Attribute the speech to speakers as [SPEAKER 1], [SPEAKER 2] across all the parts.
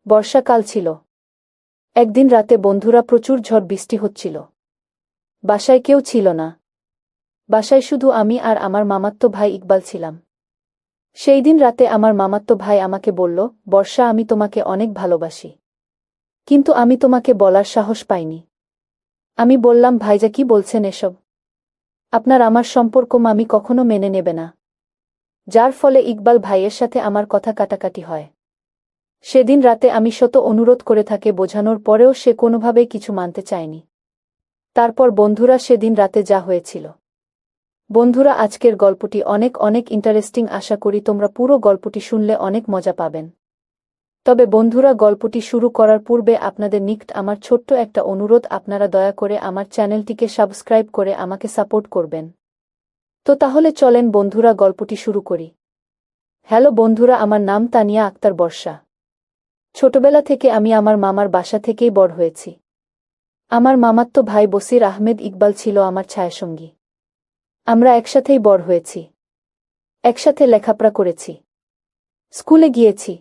[SPEAKER 1] বর্ষাকাল ছিল। একদিন রাতে বন্ধুরা প্রচুর ঝড় বৃষ্টি হচ্ছিল। বাসায় কেউ ছিল না। বাসায় শুধু আমি আর আমার মামাতো ভাই ইকবাল ছিলাম। সেই দিন রাতে আমার মামাতো ভাই আমাকে বলল, বর্ষা, আমি তোমাকে অনেক ভালোবাসি। কিন্তু আমি তোমাকে বলার সাহস পাইনি। আমি বললাম, ভাইজা, কি বলছেন এসব? আপনার আমার সম্পর্ক মামি কখনো মেনে নেবে না। যার ফলে ইকবাল ভাইয়ের সাথে আমার কথা কাটাকাটি হয়। সেদিন রাতে আমি শত অনুরোধ করে তাকে বোঝানোর পরেও সে কোনোভাবেই কিছু মানতে চায়নি। তারপর বন্ধুরা, সেদিন রাতে যা হয়েছিল। বন্ধুরা, আজকের গল্পটি অনেক অনেক ইন্টারেস্টিং। আশা করি তোমরা পুরো গল্পটি শুনলে অনেক মজা পাবেন। তবে বন্ধুরা, গল্পটি শুরু করার পূর্বে আপনাদের নিকট আমার ছোট্ট একটা অনুরোধ, আপনারা দয়া করে আমার চ্যানেলটিকে সাবস্ক্রাইব করে আমাকে সাপোর্ট করবেন। তো তাহলে চলেন বন্ধুরা, গল্পটি শুরু করি। হ্যালো বন্ধুরা, আমার নাম তানিয়া আক্তার বর্ষা। ছোটবেলা থেকে আমি আমার মামার বাসা থেকেই বড় হয়েছি। আমার মামাতো ভাই বসির আহমেদ ইকবাল ছিল আমার ছায়াসঙ্গী। আমরা একসাথেই বড় হয়েছি। একসাথে লেখাপড়া করেছি। স্কুলে গিয়েছি।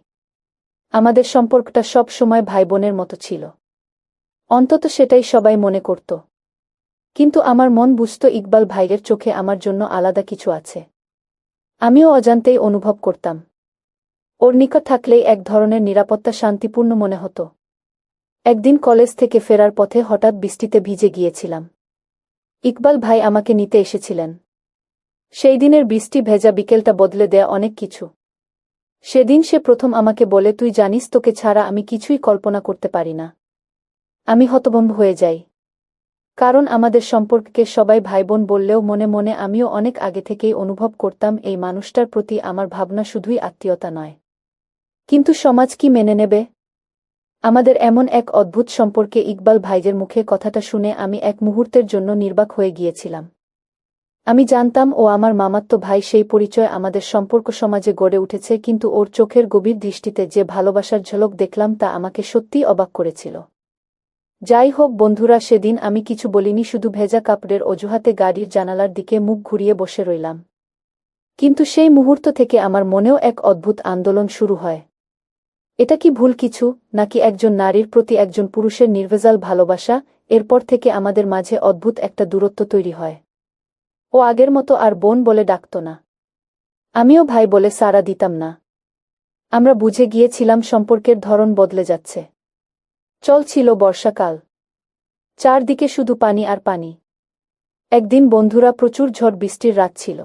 [SPEAKER 1] আমাদের সম্পর্কটা সব সময় ভাই বোনের মতো ছিল। অন্তত সেটাই সবাই মনে করত। কিন্তু আমার মন বুঝত ইকবাল ভাইয়ের চোখে আমার জন্য আলাদা কিছু আছে। আমিও অজান্তেই অনুভব করতাম। ওর নিকট থাকলেই এক ধরনের নিরাপত্তা, শান্তিপূর্ণ মনে হতো। একদিন কলেজ থেকে ফেরার পথে হঠাৎ বৃষ্টিতে ভিজে গিয়েছিলাম। ইকবাল ভাই আমাকে নিতে এসেছিলেন। সেই দিনের বৃষ্টি ভেজা বিকেলটা বদলে দেয়া অনেক কিছু। সেদিন সে প্রথম আমাকে বলে, তুই জানিস, তোকে ছাড়া আমি কিছুই কল্পনা করতে পারি না। আমি হতভম্ব হয়ে যাই। কারণ আমাদের সম্পর্ককে সবাই ভাইবোন বললেও মনে মনে আমিও অনেক আগে থেকেই অনুভব করতাম এই মানুষটার প্রতি আমার ভাবনা শুধুই আত্মীয়তা নয়। কিন্তু সমাজ কি মেনে নেবে আমাদের এমন এক অদ্ভুত সম্পর্কে? ইকবাল ভাইয়ের মুখে কথাটা শুনে আমি এক মুহূর্তের জন্য নির্বাক হয়ে গিয়েছিলাম। আমি জানতাম ও আমার মামাতো ভাই, সেই পরিচয় আমাদের সম্পর্ক সমাজে গড়ে উঠেছে, কিন্তু ওর চোখের গভীর দৃষ্টিতে যে ভালোবাসার ঝলক দেখলাম তা আমাকে সত্যিই অবাক করেছিল। যাই হোক বন্ধুরা, সেদিন আমি কিছু বলিনি, শুধু ভেজা কাপড়ের অজুহাতে গাড়ির জানালার দিকে মুখ ঘুরিয়ে বসে রইলাম। কিন্তু সেই মুহূর্ত থেকে আমার মনেও এক অদ্ভুত আন্দোলন শুরু হয়। এটা কি ভুল কিছু, নাকি একজন নারীর প্রতি একজন পুরুষের নির্ভেজাল ভালোবাসা? এরপর থেকে আমাদের মাঝে অদ্ভুত একটা দূরত্ব তৈরি হয়। ও আগের মতো আর বোন বলে ডাকত না। আমিও ভাই বলে সাড়া দিতাম না। আমরা বুঝে গিয়েছিলাম সম্পর্কের ধরন বদলে যাচ্ছে। চলছিল বর্ষাকাল। চারদিকে শুধু পানি আর পানি। একদিন বন্ধুরা, প্রচুর ঝড় বৃষ্টির রাত ছিল।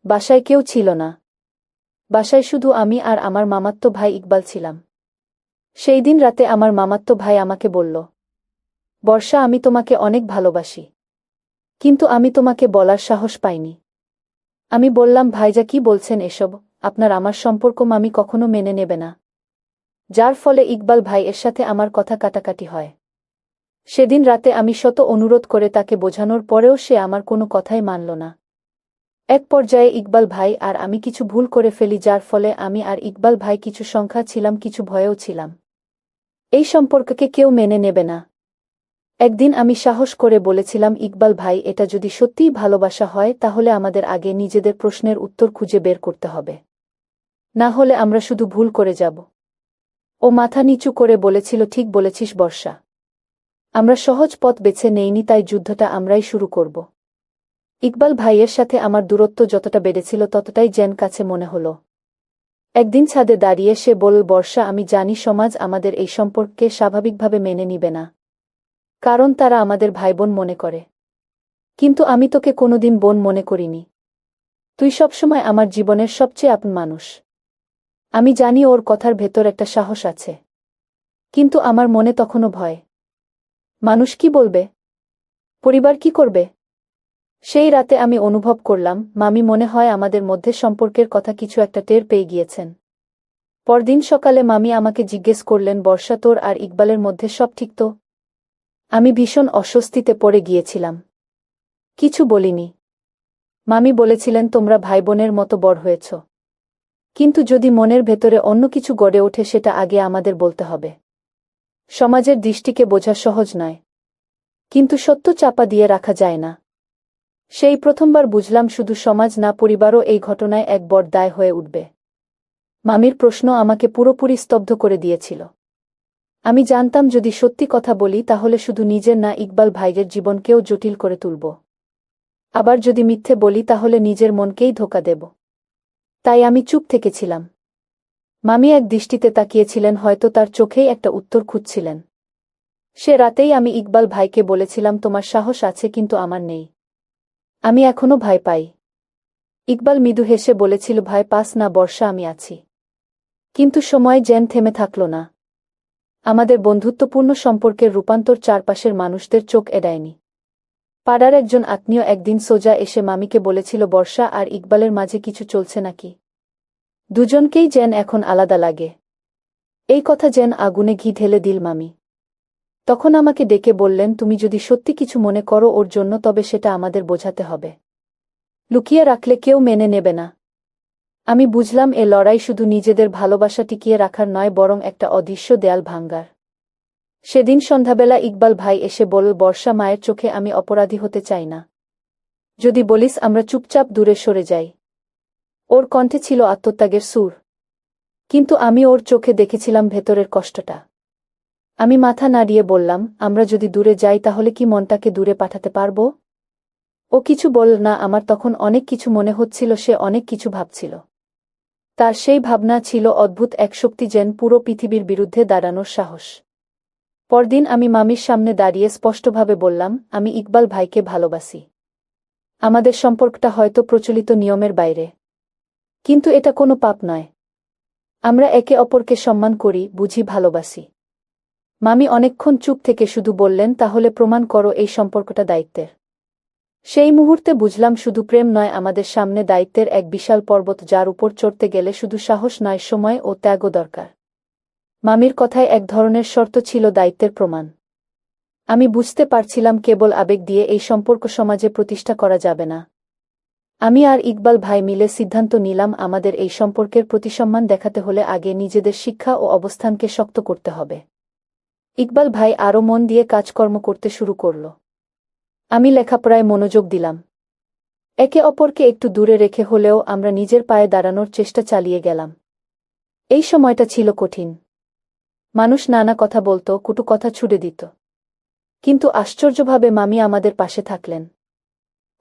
[SPEAKER 1] বাসায় কেউ ছিল না। বাসায় শুধু আমি আর আমার মামাতো ভাই ইকবাল ছিলাম। সেই দিন রাতে আমার মামাতো ভাই আমাকে বলল, বর্ষা, আমি তোমাকে অনেক ভালোবাসি। কিন্তু আমি তোমাকে বলার সাহস পাইনি। আমি বললাম, ভাইজা, কি বলছেন এসব? আপনার আমার সম্পর্ক মামি কখনো মেনে নেবে না। যার ফলে ইকবাল ভাইয়ের সাথে আমার কথা কাটাকাটি হয়। সেদিন রাতে আমি শত অনুরোধ করে তাকে বোঝানোর পরেও সে আমার কোনো কথাই মানল না। এক পর্যায়ে ইকবাল ভাই আর আমি কিছু ভুল করে ফেলি, যার ফলে আমি আর ইকবাল ভাই কিছু সংখ্যা ছিলাম, কিছু ভয়েও ছিলাম। এই সম্পর্ককে কেউ মেনে নেবে না। একদিন আমি সাহস করে বলেছিলাম, ইকবাল ভাই, এটা যদি সত্যিই ভালোবাসা হয় তাহলে আমাদের আগে নিজেদের প্রশ্নের উত্তর খুঁজে বের করতে হবে। না হলে আমরা শুধু ভুল করে যাব। ও মাথা নিচু করে বলেছিল, ঠিক বলেছিস বর্ষা। আমরা সহজ পথ বেছে নেইনি, তাই যুদ্ধটা আমরাই শুরু করব। ইকবাল ভাইয়ের সাথে আমার দূরত্ব যতটা বেড়েছিল ততটাই যেন কাছে মনে হলো। একদিন ছাদে দাঁড়িয়ে সে বলল, বর্ষা, আমি জানি সমাজ আমাদের এই সম্পর্ককে স্বাভাবিকভাবে মেনে নিবে না। কারণ তারা আমাদের ভাইবোন মনে করে। কিন্তু আমি তোকে কোনোদিন বোন মনে করিনি। তুই সবসময় আমার জীবনের সবচেয়ে আপন মানুষ। আমি জানি ওর কথার ভেতর একটা সাহস আছে। কিন্তু আমার মনে তখনও ভয়। মানুষ কি বলবে? পরিবার কি করবে? সেই রাতে আমি অনুভব করলাম, মামি মনে হয় আমাদের মধ্যে সম্পর্কের কথা কিছু একটা টের পেয়ে গিয়েছেন। পরদিন সকালে মামি আমাকে জিজ্ঞেস করলেন, বর্ষা, তোর আর ইকবালের মধ্যে সব ঠিক তো? আমি ভীষণ অস্বস্তিতে পড়ে গিয়েছিলাম। কিছু বলিনি। মামি বলেছিলেন, তোমরা ভাইবোনের মতো বড় হয়েছ। কিন্তু যদি মনের ভেতরে অন্য কিছু গড়ে ওঠে সেটা আগে আমাদের বলতে হবে। সমাজের দৃষ্টিকে বোঝা সহজ নয়। কিন্তু সত্য চাপা দিয়ে রাখা যায় না। সেই প্রথমবার বুঝলাম, শুধু সমাজ না, পরিবারও এই ঘটনায় এক বড় দায় হয়ে উঠবে। মামির প্রশ্ন আমাকে পুরোপুরি স্তব্ধ করে দিয়েছিল। আমি জানতাম যদি সত্যি কথা বলি তাহলে শুধু নিজের না ইকবাল ভাইয়ের জীবনকেও জটিল করে তুলব। আবার যদি মিথ্যে বলি তাহলে নিজের মনকেই ধোঁকা দেব। তাই আমি চুপ থেকেছিলাম। মামি এক দৃষ্টিতে তাকিয়েছিলেন, হয়তো তার চোখেই একটা উত্তর খুঁজছিলেন। সে রাতেই আমি ইকবাল ভাইকে বলেছিলাম, তোমার সাহস আছে কিন্তু আমার নেই। আমি এখনো ভয় পাই। ইকবাল মৃদু হেসে বলেছিল, ভয় পাস না বর্ষা, আমি আছি। কিন্তু সময় যেন থেমে থাকল না। আমাদের বন্ধুত্বপূর্ণ সম্পর্কের রূপান্তর চারপাশের মানুষদের চোখ এড়ায়নি। পাড়ার একজন আত্মীয় একদিন সোজা এসে মামিকে বলেছিল, বর্ষা আর ইকবালের মাঝে কিছু চলছে নাকি? দুজনকেই যেন এখন আলাদা লাগে। এই কথা যেন আগুনে ঘি ঢেলে দিল মামি। তখন আমাকে ডেকে বললেন, তুমি যদি সত্যি কিছু মনে করো ওর জন্য, তবে সেটা আমাদের বোঝাতে হবে। লুকিয়ে রাখলে কেউ মেনে নেবে না। আমি বুঝলাম এ লড়াই শুধু নিজেদের ভালোবাসা টিকিয়ে রাখার নয়, বরং একটা অদৃশ্য দেয়াল ভাঙ্গার। সেদিন সন্ধ্যাবেলা ইকবাল ভাই এসে বলল, বর্ষা, মায়ের চোখে আমি অপরাধী হতে চাই না। যদি বলিস আমরা চুপচাপ দূরে সরে যাই। ওর কণ্ঠে ছিল আত্মত্যাগের সুর। কিন্তু আমি ওর চোখে দেখেছিলাম ভেতরের কষ্টটা। আমি মাথা নাড়িয়ে বললাম, আমরা যদি দূরে যাই তাহলে কি মনটাকে দূরে পাঠাতে পারব? ও কিছু বলল না। আমার তখন অনেক কিছু মনে হচ্ছিল, সে অনেক কিছু ভাবছিল। তার সেই ভাবনা ছিল অদ্ভুত এক শক্তি, যেন পুরো পৃথিবীর বিরুদ্ধে দাঁড়ানোর সাহস। পরদিন আমি মামির সামনে দাঁড়িয়ে স্পষ্টভাবে বললাম, আমি ইকবাল ভাইকে ভালোবাসি। আমাদের সম্পর্কটা হয়তো প্রচলিত নিয়মের বাইরে, কিন্তু এটা কোনো পাপ নয়। আমরা একে অপরকে সম্মান করি, বুঝি, ভালোবাসি। মামি অনেকক্ষণ চুপ থেকে শুধু বললেন, তাহলে প্রমাণ করো এই সম্পর্কটা দায়িত্বের। সেই মুহূর্তে বুঝলাম শুধু প্রেম নয়, আমাদের সামনে দায়িত্বের এক বিশাল পর্বত, যার উপর চড়তে গেলে শুধু সাহস নয়, সময় ও ত্যাগও দরকার। মামির কথায় এক ধরনের শর্ত ছিল, দায়িত্বের প্রমাণ। আমি বুঝতে পারছিলাম কেবল আবেগ দিয়ে এই সম্পর্ক সমাজে প্রতিষ্ঠা করা যাবে না। আমি আর ইকবাল ভাই মিলে সিদ্ধান্ত নিলাম, আমাদের এই সম্পর্কের প্রতি সম্মান দেখাতে হলে আগে নিজেদের শিক্ষা ও অবস্থানকে শক্ত করতে হবে। ইকবাল ভাই আরও মন দিয়ে কাজকর্ম করতে শুরু করল। আমি লেখাপড়ায় মনোযোগ দিলাম। একে অপরকে একটু দূরে রেখে হলেও আমরা নিজের পায়ে দাঁড়ানোর চেষ্টা চালিয়ে গেলাম। এই সময়টা ছিল কঠিন। মানুষ নানা কথা বলত, কটু কথা ছুড়ে দিত। কিন্তু আশ্চর্যভাবে মামি আমাদের পাশে থাকলেন।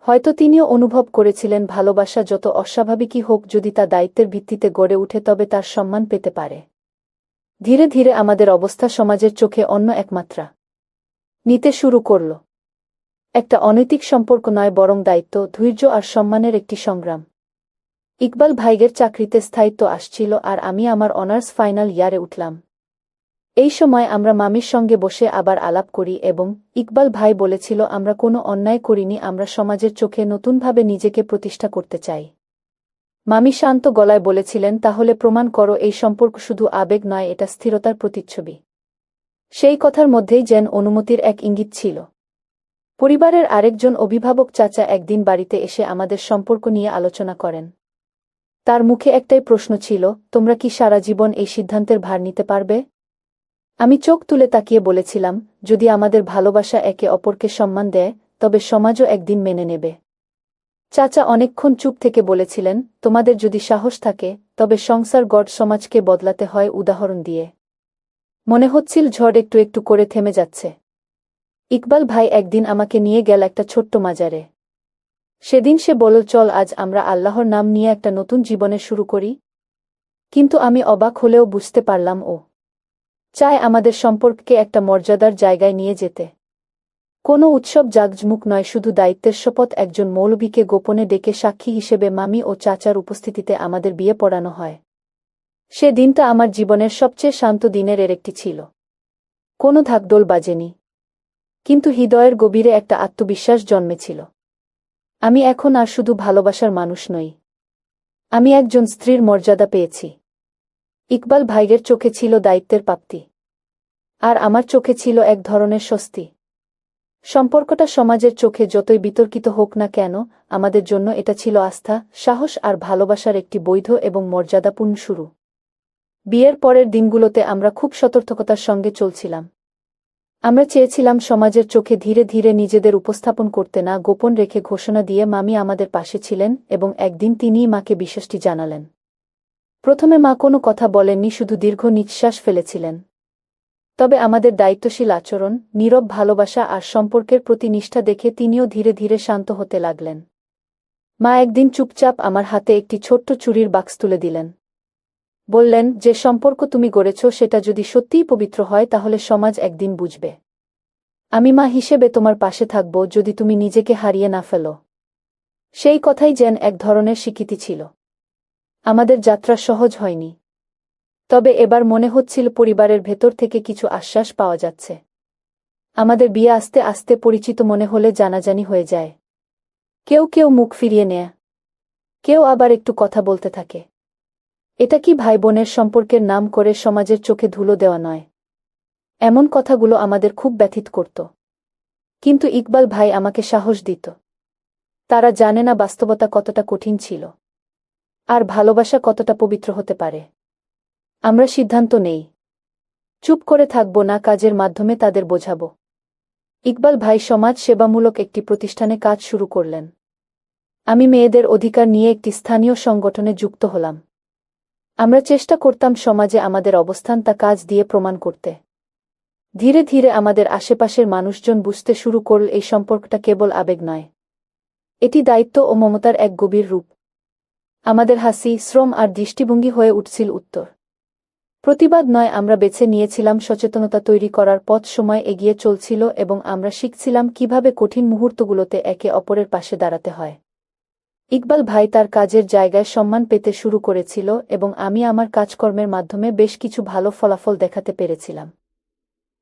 [SPEAKER 1] হয়তো তিনিও অনুভব করেছিলেন, ভালোবাসা যত অস্বাভাবিকই হোক, যদি তা দায়িত্বের ভিত্তিতে গড়ে উঠে তবে তার সম্মান পেতে পারে। ধীরে ধীরে আমাদের অবস্থা সমাজের চোখে অন্য এক মাত্রা নিতে শুরু করল। একটা অনৈতিক সম্পর্ক নয়, বরং দায়িত্ব, ধৈর্য আর সম্মানের একটি সংগ্রাম। ইকবাল ভাইয়ের চাকরিতে স্থায়িত্ব আসছিল, আর আমি আমার অনার্স ফাইনাল ইয়ারে উঠলাম। এই সময় আমরা মামির সঙ্গে বসে আবার আলাপ করি এবং ইকবাল ভাই বলেছিল, আমরা কোনো অন্যায় করিনি, আমরা সমাজের চোখে নতুনভাবে নিজেকে প্রতিষ্ঠা করতে চাই। মামি শান্ত গলায় বলেছিলেন, তাহলে প্রমাণ করো এই সম্পর্ক শুধু আবেগ নয়, এটা স্থিরতার প্রতিচ্ছবি। সেই কথার মধ্যেই যেন অনুমতির এক ইঙ্গিত ছিল। পরিবারের আরেকজন অভিভাবক চাচা একদিন বাড়িতে এসে আমাদের সম্পর্ক নিয়ে আলোচনা করেন। তার মুখে একটাই প্রশ্ন ছিল, তোমরা কি সারা জীবন এই সিদ্ধান্তের ভার নিতে পারবে? আমি চোখ তুলে তাকিয়ে বলেছিলাম, যদি আমাদের ভালোবাসা একে অপরকে সম্মান দেয়, তবে সমাজও একদিন মেনে নেবে। চাচা অনেকক্ষণ চুপ থেকে বলেছিলেন, তোমাদের যদি সাহস থাকে, তবে সংসার গড় সমাজকে বদলাতে হয় উদাহরণ দিয়ে। মনে হচ্ছিল ঝড় একটু একটু করে থেমে যাচ্ছে। ইকবাল ভাই একদিন আমাকে নিয়ে গেল একটা ছোট্ট মাজারে। সেদিন সে বলল, চল আজ আমরা আল্লাহর নাম নিয়ে একটা নতুন জীবনের শুরু করি। কিন্তু আমি অবাক হলেও বুঝতে পারলাম ও চায় আমাদের সম্পর্ককে একটা মর্যাদার জায়গায় নিয়ে যেতে। কোনো উৎসব জাঁকজমুক নয়, শুধু দায়িত্বের শপথ। একজন মৌলবীকে গোপনে ডেকে সাক্ষী হিসেবে মামি ও চাচার উপস্থিতিতে আমাদের বিয়ে পড়ানো হয়। সে দিনটা আমার জীবনের সবচেয়ে শান্ত দিনের এর একটি ছিল। কোনো ঢাকঢোল বাজেনি, কিন্তু হৃদয়ের গভীরে একটা আত্মবিশ্বাস জন্মেছিল। আমি এখন আর শুধু ভালোবাসার মানুষ নই, আমি একজন স্ত্রীর মর্যাদা পেয়েছি। ইকবাল ভাইয়ের চোখে ছিল দায়িত্বের প্রাপ্তি, আর আমার চোখে ছিল এক ধরনের স্বস্তি। সম্পর্কটা সমাজের চোখে যতই বিতর্কিত হোক না কেন, আমাদের জন্য এটা ছিল আস্থা, সাহস আর ভালোবাসার একটি বৈধ এবং মর্যাদাপূর্ণ শুরু। বিয়ের পরের দিনগুলোতে আমরা খুব সতর্কতার সঙ্গে চলছিলাম। আমরা চেয়েছিলাম সমাজের চোখে ধীরে ধীরে নিজেদের উপস্থাপন করতে না, গোপন রেখে ঘোষণা দিয়ে মামি আমাদের পাশে ছিলেন এবং একদিন তিনিই মাকে বিষয়টি জানালেন। প্রথমে মা কোনো কথা বলেননি, শুধু দীর্ঘ নিঃশ্বাস ফেলেছিলেন। তবে আমাদের দায়িত্বশীল আচরণ, নীরব ভালোবাসা আর সম্পর্কের প্রতি নিষ্ঠা দেখে তিনিও ধীরে ধীরে শান্ত হতে লাগলেন। মা একদিন চুপচাপ আমার হাতে একটি ছোট্ট চুড়ির বাক্স তুলে দিলেন। বললেন, যে সম্পর্ক তুমি গড়েছ সেটা যদি সত্যিই পবিত্র হয় তাহলে সমাজ একদিন বুঝবে। আমি মা হিসেবে তোমার পাশে থাকব যদি তুমি নিজেকে হারিয়ে না ফেলো। সেই কথাই যেন এক ধরনের স্বীকৃতি ছিল। আমাদের যাত্রা সহজ হয়নি। তবে এবার মনে হচ্ছিল পরিবারের ভেতর থেকে কিছু আশ্বাস পাওয়া যাচ্ছে। আমাদের বিয়ে আস্তে আস্তে পরিচিত মনে হলে জানাজানি হয়ে যায়। কেউ কেউ মুখ ফিরিয়ে নেয়, কেউ আবার একটু কথা বলতে থাকে। এটা কি ভাই বোনের সম্পর্কের নাম করে সমাজের চোখে ধুলো দেওয়া নয়? এমন কথাগুলো আমাদের খুব ব্যথিত করত। কিন্তু ইকবাল ভাই আমাকে সাহস দিত। তারা জানে না বাস্তবতা কতটা কঠিন ছিল, আর ভালোবাসা কতটা পবিত্র হতে পারে। আমরা সিদ্ধান্ত নেই, চুপ করে থাকব না, কাজের মাধ্যমে তাদের বোঝাব। ইকবাল ভাই সমাজ সেবামূলক একটি প্রতিষ্ঠানে কাজ শুরু করলেন। আমি মেয়েদের অধিকার নিয়ে একটি স্থানীয় সংগঠনে যুক্ত হলাম। আমরা চেষ্টা করতাম সমাজে আমাদের অবস্থান তা কাজ দিয়ে প্রমাণ করতে। ধীরে ধীরে আমাদের আশেপাশের মানুষজন বুঝতে শুরু করল এই সম্পর্কটা কেবল আবেগ নয়, এটি দায়িত্ব ও মমতার এক গভীর রূপ। আমাদের হাসি, শ্রম আর দৃষ্টিভঙ্গি হয়ে উঠছিল উত্তর। প্রতিবাদ নয়, আমরা বেছে নিয়েছিলাম সচেতনতা তৈরি করার পথ। সময় এগিয়ে চলছিল এবং আমরা শিখছিলাম কিভাবে কঠিন মুহূর্তগুলোতে একে অপরের পাশে দাঁড়াতে হয়। ইকবাল ভাই তার কাজের জায়গায় সম্মান পেতে শুরু করেছিল এবং আমি আমার কাজকর্মের মাধ্যমে বেশ কিছু ভালো ফলাফল দেখাতে পেরেছিলাম।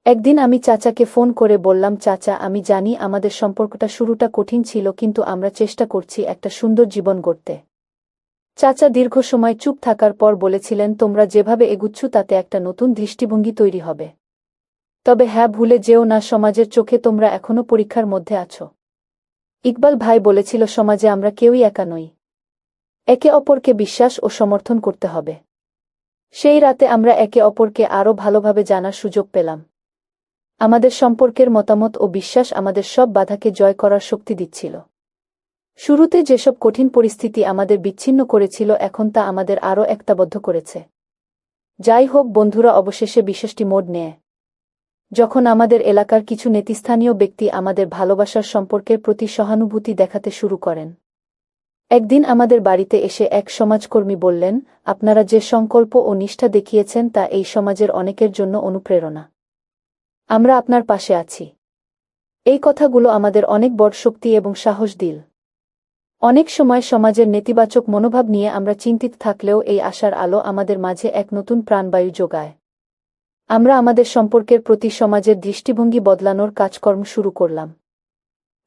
[SPEAKER 1] একদিন আমি চাচাকে ফোন করে বললাম, চাচা, আমি জানি আমাদের সম্পর্কটা শুরুটা কঠিন ছিল, কিন্তু আমরা চেষ্টা করছি একটা সুন্দর জীবন গড়তে। চাচা দীর্ঘ সময় চুপ থাকার পর বলেছিলেন, তোমরা যেভাবে এগুচ্ছ তাতে একটা নতুন দৃষ্টিভঙ্গি তৈরি হবে। তবে হ্যাঁ, ভুলে যেও না, সমাজের চোখে তোমরা এখনো পরীক্ষার মধ্যে আছো। ইকবাল ভাই বলেছিল, সমাজে আমরা কেউই একা নই। একে অপরকে বিশ্বাস ও সমর্থন করতে হবে। সেই রাতে আমরা একে অপরকে আরও ভালোভাবে জানার সুযোগ পেলাম। আমাদের সম্পর্কের মতামত ও বিশ্বাস আমাদের সব বাধাকে জয় করার শক্তি দিচ্ছিল। শুরুতে যেসব কঠিন পরিস্থিতি আমাদের বিচ্ছিন্ন করেছিল, এখন তা আমাদের আরও একতাবদ্ধ করেছে। যাই হোক বন্ধুরা, অবশেষে বিষয়টি মোড় নেয় যখন আমাদের এলাকার কিছু নেতৃস্থানীয় ব্যক্তি আমাদের ভালোবাসার সম্পর্কের প্রতি সহানুভূতি দেখাতে শুরু করেন। একদিন আমাদের বাড়িতে এসে এক সমাজকর্মী বললেন, আপনারা যে সংকল্প ও নিষ্ঠা দেখিয়েছেন তা এই সমাজের অনেকের জন্য অনুপ্রেরণা। আমরা আপনার পাশে আছি। এই কথাগুলো আমাদের অনেক বড় শক্তি এবং সাহস দিল। অনেক সময় সমাজের নেতিবাচক মনোভাব নিয়ে আমরা চিন্তিত থাকলেও এই আশার আলো আমাদের মাঝে এক নতুন প্রাণবায়ু যোগায়। আমরা আমাদের সম্পর্কের প্রতি সমাজের দৃষ্টিভঙ্গি বদলানোর কাজকর্ম শুরু করলাম।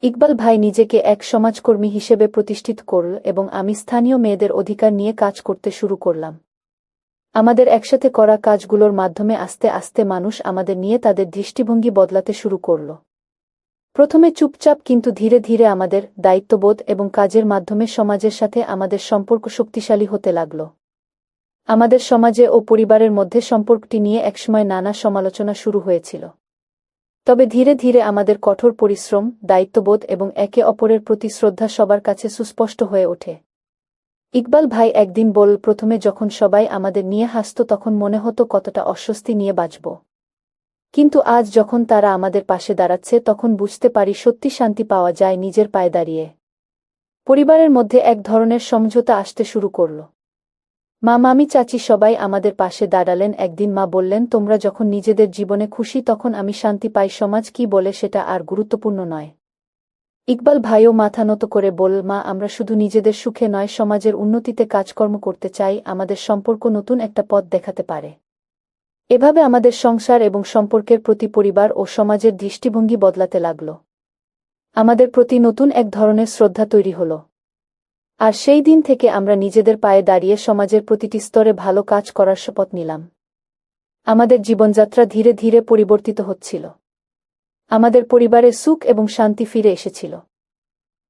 [SPEAKER 1] ইকবাল ভাই নিজেকে এক সমাজকর্মী হিসেবে প্রতিষ্ঠিত করল এবং আমি স্থানীয় মেয়েদের অধিকার নিয়ে কাজ করতে শুরু করলাম। আমাদের একসাথে করা কাজগুলোর মাধ্যমে আস্তে আস্তে মানুষ আমাদের নিয়ে তাদের দৃষ্টিভঙ্গি বদলাতে শুরু করল। প্রথমে চুপচাপ, কিন্তু ধীরে ধীরে আমাদের দায়িত্ববোধ এবং কাজের মাধ্যমে সমাজের সাথে আমাদের সম্পর্ক শক্তিশালী হতে লাগল। আমাদের সমাজে ও পরিবারের মধ্যে সম্পর্কটি নিয়ে একসময় নানা সমালোচনা শুরু হয়েছিল। তবে ধীরে ধীরে আমাদের কঠোর পরিশ্রম, দায়িত্ববোধ এবং একে অপরের প্রতি শ্রদ্ধা সবার কাছে সুস্পষ্ট হয়ে ওঠে। ইকবাল ভাই একদিন বল, প্রথমে যখন সবাই আমাদের নিয়ে হাসত তখন মনে হতো কতটা অস্বস্তি নিয়ে বাঁচব। কিন্তু আজ যখন তারা আমাদের পাশে দাঁড়াচ্ছে তখন বুঝতে পারি সত্যি শান্তি পাওয়া যায় নিজের পায়ে দাঁড়িয়ে। পরিবারের মধ্যে এক ধরনের সমঝোতা আসতে শুরু করল। মা, মামি, চাচি সবাই আমাদের পাশে দাঁড়ালেন। একদিন মা বললেন, তোমরা যখন নিজেদের জীবনে খুশি তখন আমি শান্তি পাই, সমাজ কি বলে সেটা আর গুরুত্বপূর্ণ নয়। ইকবাল ভাইও মাথা নত করে বল, মা, আমরা শুধু নিজেদের সুখে নয়, সমাজের উন্নতিতে কাজকর্ম করতে চাই। আমাদের সম্পর্ক নতুন একটা পথ দেখাতে পারে। এভাবে আমাদের সংসার এবং সম্পর্কের প্রতি পরিবার ও সমাজের দৃষ্টিভঙ্গি বদলাতে লাগল। আমাদের প্রতি নতুন এক ধরনের শ্রদ্ধা তৈরি হল। আর সেই দিন থেকে আমরা নিজেদের পায়ে দাঁড়িয়ে সমাজের প্রতিটি স্তরে ভালো কাজ করার শপথ নিলাম। আমাদের জীবনযাত্রা ধীরে ধীরে পরিবর্তিত হচ্ছিল। আমাদের পরিবারে সুখ এবং শান্তি ফিরে এসেছিল।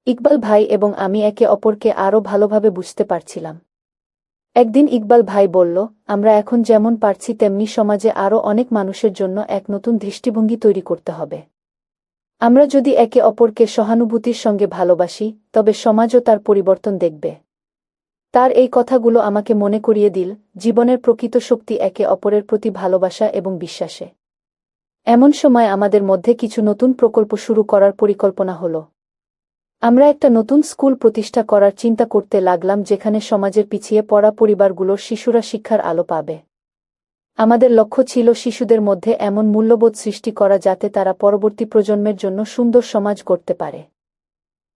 [SPEAKER 1] ইকবাল ভাই এবং আমি একে অপরকে আরও ভালোভাবে বুঝতে পারছিলাম। একদিন ইকবাল ভাই বলল, আমরা এখন যেমন পারছি তেমনি সমাজে আরও অনেক মানুষের জন্য এক নতুন দৃষ্টিভঙ্গি তৈরি করতে হবে। আমরা যদি একে অপরকে সহানুভূতির সঙ্গে ভালোবাসি তবে সমাজও তার পরিবর্তন দেখবে। তার এই কথাগুলো আমাকে মনে করিয়ে দিল জীবনের প্রকৃত শক্তি একে অপরের প্রতি ভালোবাসা এবং বিশ্বাসে। এমন সময় আমাদের মধ্যে কিছু নতুন প্রকল্প শুরু করার পরিকল্পনা হলো। আমরা একটা নতুন স্কুল প্রতিষ্ঠা করার চিন্তা করতে লাগলাম, যেখানে সমাজের পিছিয়ে পড়া পরিবারগুলোর শিশুরা শিক্ষার আলো পাবে। আমাদের লক্ষ্য ছিল শিশুদের মধ্যে এমন মূল্যবোধ সৃষ্টি করা যাতে তারা পরবর্তী প্রজন্মের জন্য সুন্দর সমাজ গড়তে পারে।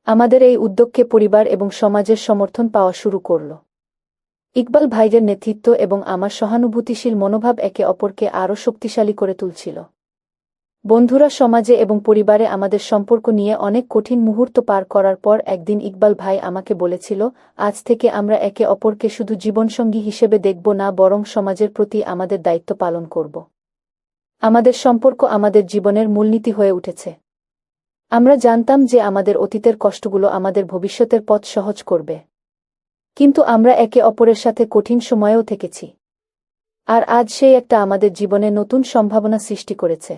[SPEAKER 1] আমাদের এই উদ্যোগকে পরিবার এবং সমাজের সমর্থন পাওয়া শুরু করল। ইকবাল ভাইয়ের নেতৃত্ব এবং আমার সহানুভূতিশীল মনোভাব একে অপরকে আরও শক্তিশালী করে তুলছিল। বন্ধুরা, সমাজে এবং পরিবারে আমাদের সম্পর্ক নিয়ে অনেক কঠিন মুহূর্ত পার করার পর একদিন ইকবাল ভাই আমাকে বলেছিল, আজ থেকে আমরা একে অপরকে শুধু জীবনসঙ্গী হিসেবে দেখব না, বরং সমাজের প্রতি আমাদের দায়িত্ব পালন করব। আমাদের সম্পর্ক আমাদের জীবনের মূলনীতি হয়ে উঠেছে। আমরা জানতাম যে আমাদের অতীতের কষ্টগুলো আমাদের ভবিষ্যতের পথ সহজ করবে, কিন্তু আমরা একে অপরের সাথে কঠিন সময়েও থেকেছি। আর আজ সেই একটা আমাদের জীবনে নতুন সম্ভাবনা সৃষ্টি করেছে।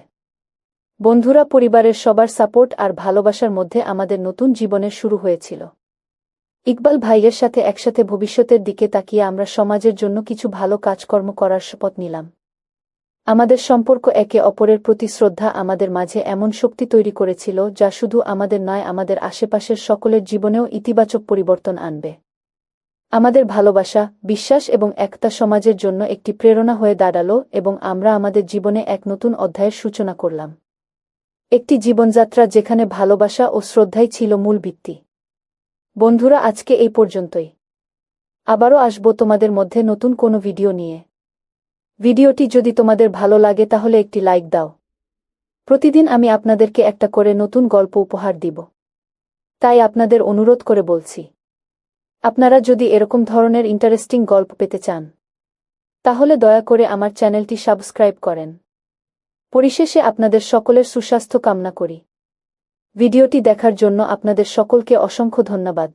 [SPEAKER 1] বন্ধুরা, পরিবারের সবার সাপোর্ট আর ভালোবাসার মধ্যে আমাদের নতুন জীবনের শুরু হয়েছিল। ইকবাল ভাইয়ের সাথে একসাথে ভবিষ্যতের দিকে তাকিয়ে আমরা সমাজের জন্য কিছু ভালো কাজকর্ম করার শপথ নিলাম। আমাদের সম্পর্ক একে অপরের প্রতি শ্রদ্ধা আমাদের মাঝে এমন শক্তি তৈরি করেছিল যা শুধু আমাদের নয়, আমাদের আশেপাশের সকলের জীবনেও ইতিবাচক পরিবর্তন আনবে। আমাদের ভালোবাসা, বিশ্বাস এবং একতা সমাজের জন্য একটি প্রেরণা হয়ে দাঁড়ালো এবং আমরা আমাদের জীবনে এক নতুন অধ্যায়ের সূচনা করলাম। একটি জীবনযাত্রা যেখানে ভালোবাসা ও শ্রদ্ধাই ছিল মূল ভিত্তি। বন্ধুরা, আজকে এই পর্যন্তই। আবারও আসব তোমাদের মধ্যে নতুন কোনো ভিডিও নিয়ে। ভিডিওটি যদি তোমাদের ভালো লাগে তাহলে একটি লাইক দাও। প্রতিদিন আমি আপনাদেরকে একটা করে নতুন গল্প উপহার দিব, তাই আপনাদের অনুরোধ করে বলছি, আপনারা যদি এরকম ধরনের ইন্টারেস্টিং গল্প পেতে চান তাহলে দয়া করে আমার চ্যানেলটি সাবস্ক্রাইব করেন। পরিশেষে আপনাদের সকলের সুস্বাস্থ্য কামনা করি। ভিডিওটি দেখার জন্য আপনাদের সকলকে অসংখ্য ধন্যবাদ।